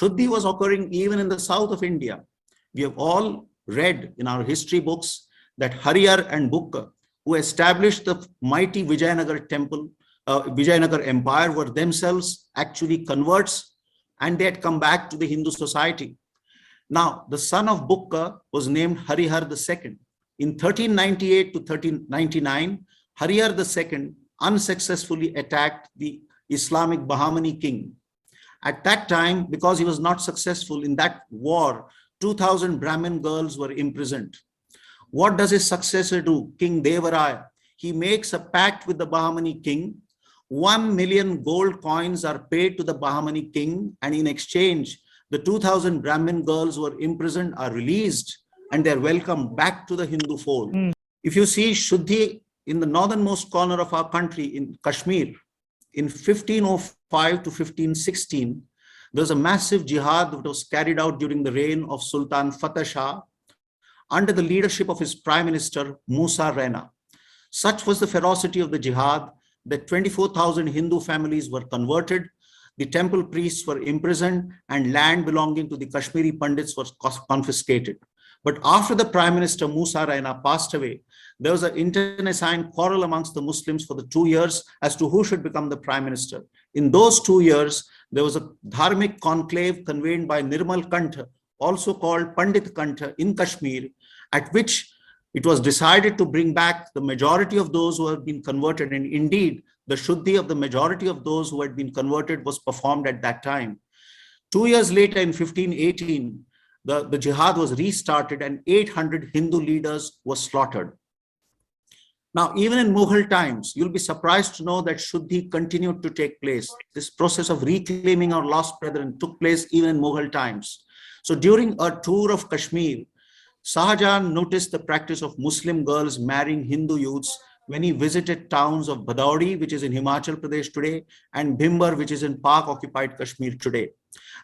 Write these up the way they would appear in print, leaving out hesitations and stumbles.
Shuddhi was occurring even in the south of India. We have all read in our history books that Harihara and Bhukka, who established the mighty Vijayanagar temple, Vijayanagar empire, were themselves actually converts, and they had come back to the Hindu society. Now, the son of Bhukka was named Harihara II. In 1398 to 1399, Harihara II unsuccessfully attacked the Islamic Bahmani king. At that time, because he was not successful in that war, 2,000 Brahmin girls were imprisoned. What does his successor do? King Devaraya. He makes a pact with the Bahmani king. 1 million gold coins are paid to the Bahmani king, and in exchange, the 2,000 Brahmin girls who were imprisoned are released and they're welcomed back to the Hindu fold. If you see Shuddhi in the northernmost corner of our country in Kashmir, in 1505 to 1516, there was a massive jihad that was carried out during the reign of Sultan Fateh Shah under the leadership of his prime minister, Musa Rena. Such was the ferocity of the jihad that 24,000 Hindu families were converted, the temple priests were imprisoned, and land belonging to the Kashmiri Pandits was confiscated. But after the Prime Minister Musa Rena passed away, there was an internecine quarrel amongst the Muslims for the 2 years as to who should become the Prime Minister. In those 2 years, there was a Dharmic conclave convened by Nirmal Kantha, also called Pandit Kantha, in Kashmir, at which it was decided to bring back the majority of those who had been converted. And indeed, the Shuddhi of the majority of those who had been converted was performed at that time. 2 years later, in 1518, the jihad was restarted and 800 Hindu leaders were slaughtered. Now, even in Mughal times, you'll be surprised to know that Shuddhi continued to take place. This process of reclaiming our lost brethren took place even in Mughal times. So during a tour of Kashmir, Shah Jahan noticed the practice of Muslim girls marrying Hindu youths when he visited towns of Badauri, which is in Himachal Pradesh today, and Bhimbar, which is in Pak-occupied Kashmir today.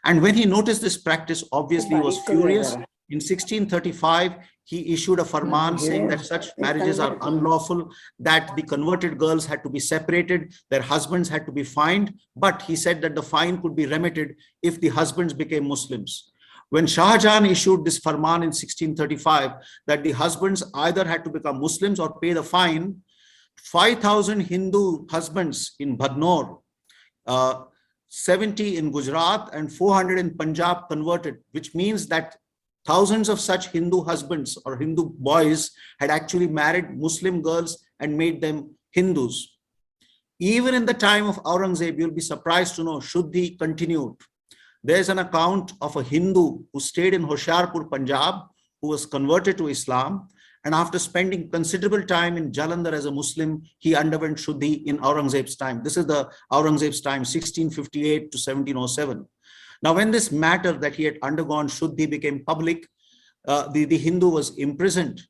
And when he noticed this practice, obviously he was furious. In 1635, he issued a farman saying that such marriages are unlawful, that the converted girls had to be separated, their husbands had to be fined, but he said that the fine could be remitted if the husbands became Muslims. When Shah Jahan issued this farman in 1635, that the husbands either had to become Muslims or pay the fine, 5,000 Hindu husbands in Badnor, 70 in Gujarat, and 400 in Punjab converted, which means that thousands of such Hindu husbands or Hindu boys had actually married Muslim girls and made them Hindus. Even in the time of Aurangzeb, you'll be surprised to know Shuddhi continued. There's an account of a Hindu who stayed in Hoshiarpur, Punjab, who was converted to Islam. And after spending considerable time in Jalandhar as a Muslim, he underwent Shuddhi in Aurangzeb's time. This is the Aurangzeb's time, 1658 to 1707. Now, when this matter that he had undergone Shuddhi became public, the Hindu was imprisoned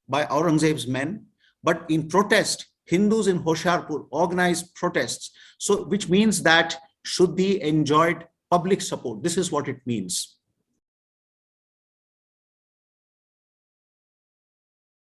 by Aurangzeb's men. But in protest, Hindus in Hoshiarpur organized protests. So, which means that Shuddhi enjoyed public support. This is what it means.